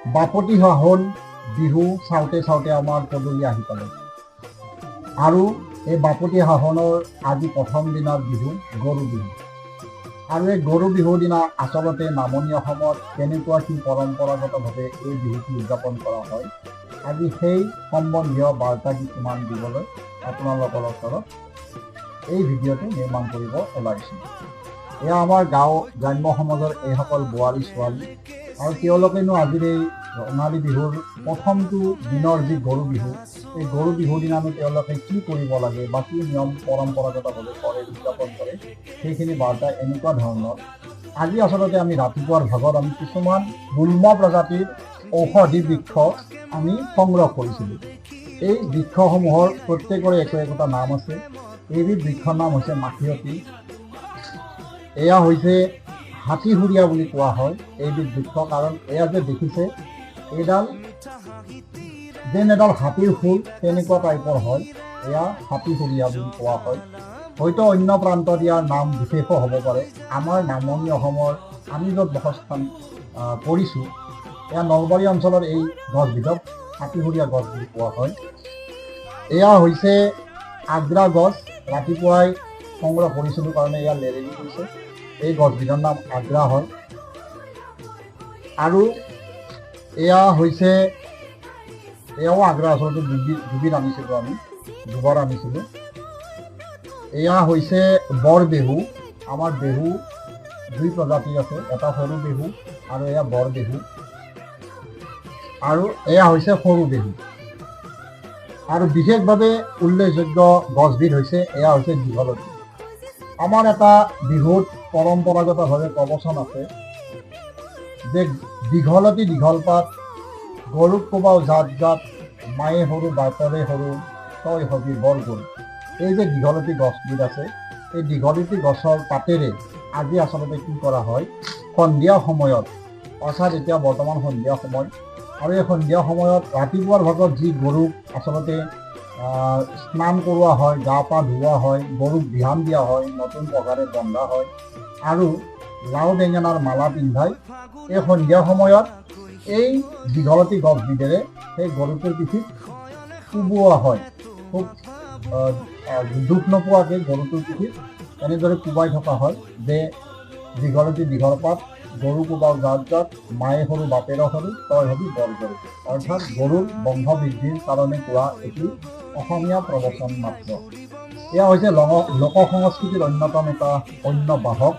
বাপতি সাহোন বিহু চাওঁতে চাওঁতে আমাৰ পদূলি আহি পালে আৰু এই বাপতি সাহোনৰ আজি প্ৰথম দিনৰ বিহু গৰু বিহু। আৰু এই গৰু বিহুৰ দিনা আচলতে নামনি অসমত কেনেকুৱা কি পৰম্পৰাগতভাৱে এই বিহুটো উদযাপন কৰা হয়, আজি সেই সম্বন্ধীয় বাৰ্তা কিছুমান দিবলৈ আপোনালোকৰ ওচৰত এই ভিডিঅ'টো নিৰ্মাণ কৰিব ওলাইছোঁ। এয়া আমাৰ গাঁও গ্ৰাম্য সমাজৰ এইসকল বোৱাৰী ছোৱালী, আৰু তেওঁলোকেনো আজিৰ এই ৰঙালী বিহুৰ প্ৰথমটো দিনৰ যি গৰু বিহু, এই গৰু বিহুৰ দিনানো তেওঁলোকে কি কৰিব লাগে বা কি নিয়ম পৰম্পৰাগতভাৱে কৰে উদযাপন কৰে, সেইখিনি বাৰ্তা এনেকুৱা ধৰণৰ। আজি আচলতে আমি ৰাতিপুৱাৰ ভাগত আমি কিছুমান গুল্ম প্ৰজাতিৰ ঔষধি বৃক্ষ আমি সংগ্ৰহ কৰিছিলোঁ। এই বৃক্ষসমূহৰ প্ৰত্যেকৰে একো নাম আছে। এইবিধ বৃক্ষৰ নাম হৈছে মাখিয়তী। এয়া হৈছে হাতীহুৰীয়া বুলি কোৱা হয় এইবিধ বৃক্ষ, কাৰণ এয়া যে দেখিছে এইডাল যেন এডাল হাতীৰ ফুল তেনেকুৱা টাইপৰ হয়, এয়া হাতীহুৰীয়া বুলি কোৱা হয়। হয়তো অন্য প্ৰান্তত ইয়াৰ নাম বিশেষো হ'ব পাৰে। আমাৰ নামনি অসমৰ আমি য'ত বাসস্থান কৰিছোঁ, এয়া নলবাৰী অঞ্চলৰ এই গছবিধক হাতীহুৰীয়া গছ বুলি কোৱা হয়। এয়া হৈছে আগ্ৰা গছ। ৰাতিপুৱাই সংগ্ৰহ কৰিছিলোঁ কাৰণে এয়া লেৰেলি গৈছে। এই গছবিধৰ নাম আগ্ৰা হয়। আৰু এয়া হৈছে এয়াও আগ্ৰা, আচলতে দুবিধ আনিছিলোঁ, আমি দুবাৰ আনিছিলোঁ। এয়া হৈছে বৰ বেহু। আমাৰ বেহু দুই প্ৰজাতিৰ আছে, এটা সৰু বেহু আৰু এয়া বৰ বেহু। আৰু এয়া হৈছে সৰু বেহু। আৰু বিশেষভাৱে উল্লেখযোগ্য গছবিধ হৈছে এয়া হৈছে দীঘলতী। আমাৰ এটা বিহুত পৰম্পৰাগতভাৱে প্ৰবচন আছে যে দীঘলতী দীঘলপাত গৰুক কোবাও জাত জাত, মায়ে সৰু বাটৰে সৰু তই হবি বৰ গৰু। এই যে দীঘলতী গছবিধ আছে, এই দীঘলতী গছৰ পাতেৰে আজি আচলতে কি কৰা হয়, সন্ধিয়া সময়ত, অৰ্থাৎ এতিয়া বৰ্তমান সন্ধিয়া সময়, আৰু এই সন্ধিয়া সময়ত ৰাতিপুৱাৰ ভাগত যি গৰুক আচলতে স্নান কৰোৱা হয়, গা পা ধুওৱা হয়, গৰুক বিহান দিয়া হয়, নতুন পঘাৰে বন্ধা হয় আৰু লাও বেঙেনাৰ মালা পিন্ধাই এই সন্ধিয়া সময়ত এই দীঘলতী গছবিধেৰে সেই গৰুটোৰ পিঠিত কোবোৱা হয়। খুব দুখ নোপোৱাকৈ গৰুটোৰ পিঠিত এনেদৰে কোবাই থকা হয় যে দীঘলতী দীঘলপাত গৰু কোবাও জাত জাত, মায়ে সৰু বাপেৰ সৰু তই হবি বৰ গৰু। অৰ্থাৎ গৰুৰ বংশ বৃদ্ধিৰ কাৰণে কোৱা এটি অসমীয়া প্ৰবচন মাত্ৰ। এয়া হৈছে লোক সংস্কৃতিৰ অন্যতম এটা অন্য বাহক।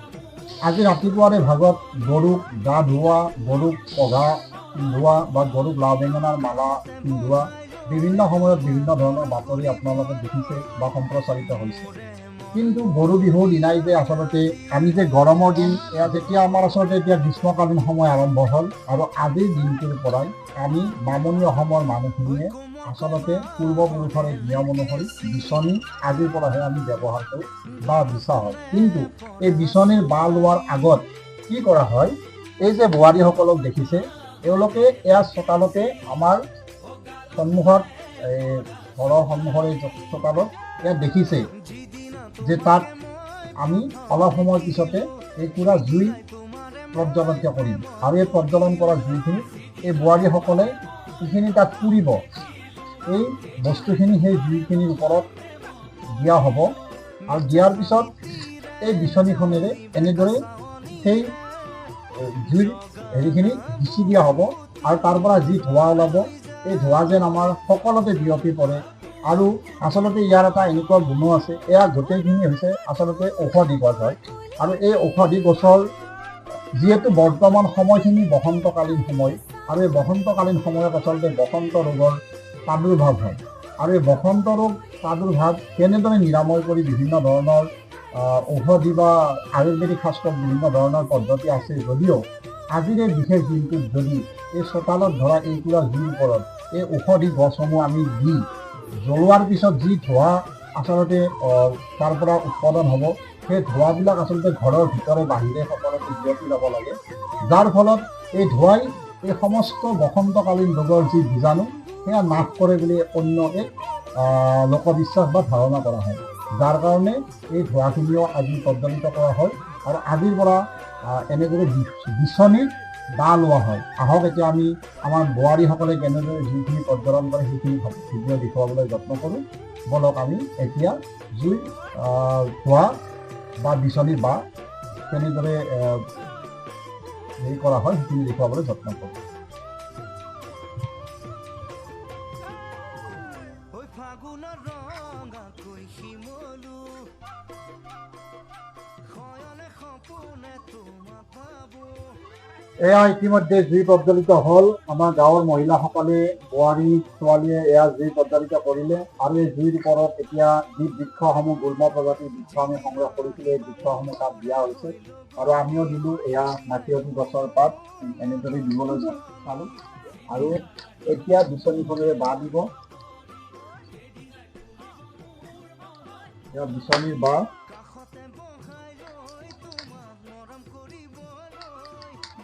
আজি ৰাতিপুৱাৰে ভাগত গৰুক গা ধুওৱা, গৰুক পঘা পিন্ধোৱা বা গৰুক লাও বেঙেনাৰ মালা পিন্ধোৱা বিভিন্ন সময়ত বিভিন্ন ধৰণৰ বাতৰি আপোনালোকে দেখিছে বা সম্প্ৰচাৰিত হৈছে। কিন্তু গৰু বিহুৰ দিনাই যে আচলতে আমি যে গৰমৰ দিন, এয়া যেতিয়া আমাৰ আচলতে এতিয়া গ্ৰীষ্মকালীন সময় আৰম্ভ হ'ল, আৰু আজিৰ দিনটোৰ পৰাই আমি নামনি অসমৰ মানুহখিনিয়ে আচলতে পূৰ্বপুৰুষৰ এই নিয়ম অনুসৰি বিচনী আজিৰ পৰাহে আমি ব্যৱহাৰ কৰোঁ বা বিচা হয়। কিন্তু এই বিচনীৰ বাহ লোৱাৰ আগত কি কৰা হয়, এই যে বোৱাৰীসকলক দেখিছে, তেওঁলোকে এয়া চোতালতে, আমাৰ সন্মুখত ঘৰৰ সন্মুখৰ এই চোতালত এয়া দেখিছে যে তাত আমি অলপ সময়ৰ পিছতে এই পুৰা জুই প্ৰজ্বলন কৰিম, আৰু এই প্ৰজ্বলন কৰা জুইখিনি এই বোৱাৰীসকলে যিখিনি তাত পুৰিব, এই বস্তুখিনি সেই জুইখিনিৰ ওপৰত দিয়া হ'ব, আৰু দিয়াৰ পিছত এই বিচনীখনেৰে এনেদৰে সেই জুইৰ হেৰিখিনি বিচি দিয়া হ'ব, আৰু তাৰ পৰা যি ধোঁৱা ওলাব, এই ধোঁৱা যেন আমাৰ সকলোতে বিয়পি পৰে। আৰু আচলতে ইয়াৰ এটা এনেকুৱা গুণো আছে, এয়া গোটেইখিনি হৈছে আচলতে ঔষধি গছ হয়। আৰু এই ঔষধি গছৰ যিহেতু বৰ্তমান সময়খিনি বসন্তকালীন সময়, আৰু এই বসন্তকালীন সময়ত আচলতে বসন্ত ৰোগৰ প্ৰাদুৰ্ভাৱ হয়। আৰু এই বসন্ত ৰোগ প্ৰাদুৰ্ভাৱ কেনেদৰে নিৰাময় কৰি বিভিন্ন ধৰণৰ ঔষধি বা আয়ুৰ্বেদিক শাস্ত্ৰত বিভিন্ন ধৰণৰ পদ্ধতি আছে যদিও, আজিৰ এই বিশেষ দিনটোত যদি এই চোতালত ধৰা এই পুৰা জুইৰ ওপৰত এই ঔষধি গছসমূহ আমি দি জ্বলোৱাৰ পিছত যি ধোঁৱা আচলতে তাৰ পৰা উৎপাদন হ'ব, সেই ধোঁৱাবিলাক আচলতে ঘৰৰ ভিতৰে বাহিৰে সকলোতে বিয়পি যাব লাগে, যাৰ ফলত এই ধোঁৱাই এই সমস্ত বসন্তকালীন ৰোগৰ যি বীজাণু সেয়া নাশ কৰে বুলি অন্য এক লোকবিশ্বাস বা ধাৰণা কৰা হয়। যাৰ কাৰণে এই ধোঁৱাখিনিও আজি প্ৰজ্বলিত কৰা হয়, আৰু আজিৰ পৰা এনেদৰে বিচনীত দা লোৱা হয়। আহক এতিয়া আমি আমাৰ বোৱাৰীসকলে কেনেদৰে জুইখিনি প্ৰজ্বলন কৰে সেইখিনি ভিডিঅ' দেখুৱাবলৈ যত্ন কৰোঁ। বলক আমি এতিয়া জুই ধোৱা বা বিচনী বা কেনেদৰে হেৰি কৰা হয় সেইখিনি দেখুৱাবলৈ যত্ন কৰোঁ। এয়া ইতিমধ্যে জুই প্ৰজ্বলিত হ'ল। আমাৰ গাঁৱৰ মহিলাসকলে বোৱাৰী ছোৱালীয়ে এয়া জুই প্ৰজ্বলিত কৰিলে আৰু এই জুইৰ ওপৰত এতিয়া যি বৃক্ষসমূহ গুল্ম প্ৰজাতিৰ বৃক্ষ আমি সংগ্ৰহ কৰিছিলোঁ এই বৃক্ষসমূহ তাত দিয়া হৈছে আৰু আমিও দিলোঁ। এয়া মাখিয়তী গছৰ পাত এনেদৰে দিবলৈ চালোঁ আৰু এতিয়া বিচনীখনেৰে বাঁহ দিব। এয়া বিচনীৰ বাঁহ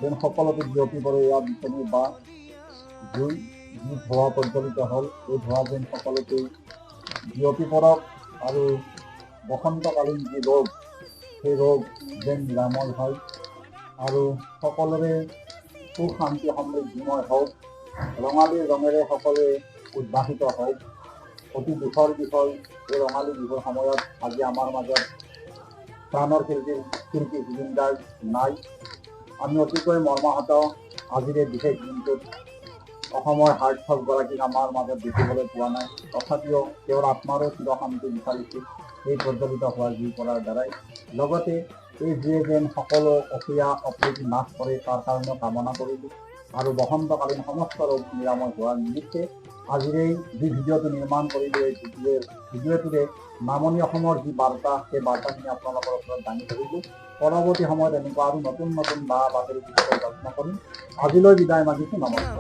যেন সকলোতে বিয়পি পৰে। এয়া বিচনীৰ বাঁহ জুই যি ধোঁৱা প্ৰজ্বলিত হ'ল এই ধোঁৱা যেন সকলোতে বিয়পি পৰক আৰু বসন্তকালীন যি ৰোগ সেই ৰোগ যেন নিৰাময় হয় আৰু সকলোৰে সুখ শান্তি সমৃদ্ধিময় হওক। ৰঙালী ৰঙেৰে সকলোৱে উদ্ভাসিত হয়। অতি দুখৰ বিষয় এই ৰঙালী বিহুৰ সময়ত আজি আমাৰ মাজত প্ৰাণৰ শিল্পী জুবিন গাৰ্গ নাই। আমি অতিকৈ মৰ্মাহত আজিৰ এই বিশেষ দিনটোত অসমৰ হাৰ্টথকগৰাকীক আমাৰ মাজত দেখিবলৈ পোৱা নাই। তথাপিও তেওঁৰ আত্মাৰো চিৰ শান্তি বিচাৰিছোঁ এই প্ৰজ্বলিত হোৱা জুই পৰাৰ দ্বাৰাই। লগতে এই জুয়ে যেন সকলো অসূয়া অপ্ৰীতি নাশ কৰে তাৰ কাৰণেও কামনা কৰিলোঁ আৰু বসন্তকালীন সমস্ত ৰোগ নিৰাময় হোৱাৰ নিমিত্তে আজিৰ এই যি ভিডিঅ'টো নিৰ্মাণ কৰিলোঁ এই ভিডিঅ'টোৰে নামনি অসমৰ যি বাৰ্তা সেই বাৰ্তাখিনি আপোনালোকৰ ওচৰত দাঙি ধৰিলোঁ। পৰৱৰ্তী সময়ত এনেকুৱা আৰু নতুন নতুন বাতৰি দিবলৈ যত্ন কৰিম। আজিলৈ বিদায় মাগিছোঁ। নমস্কাৰ।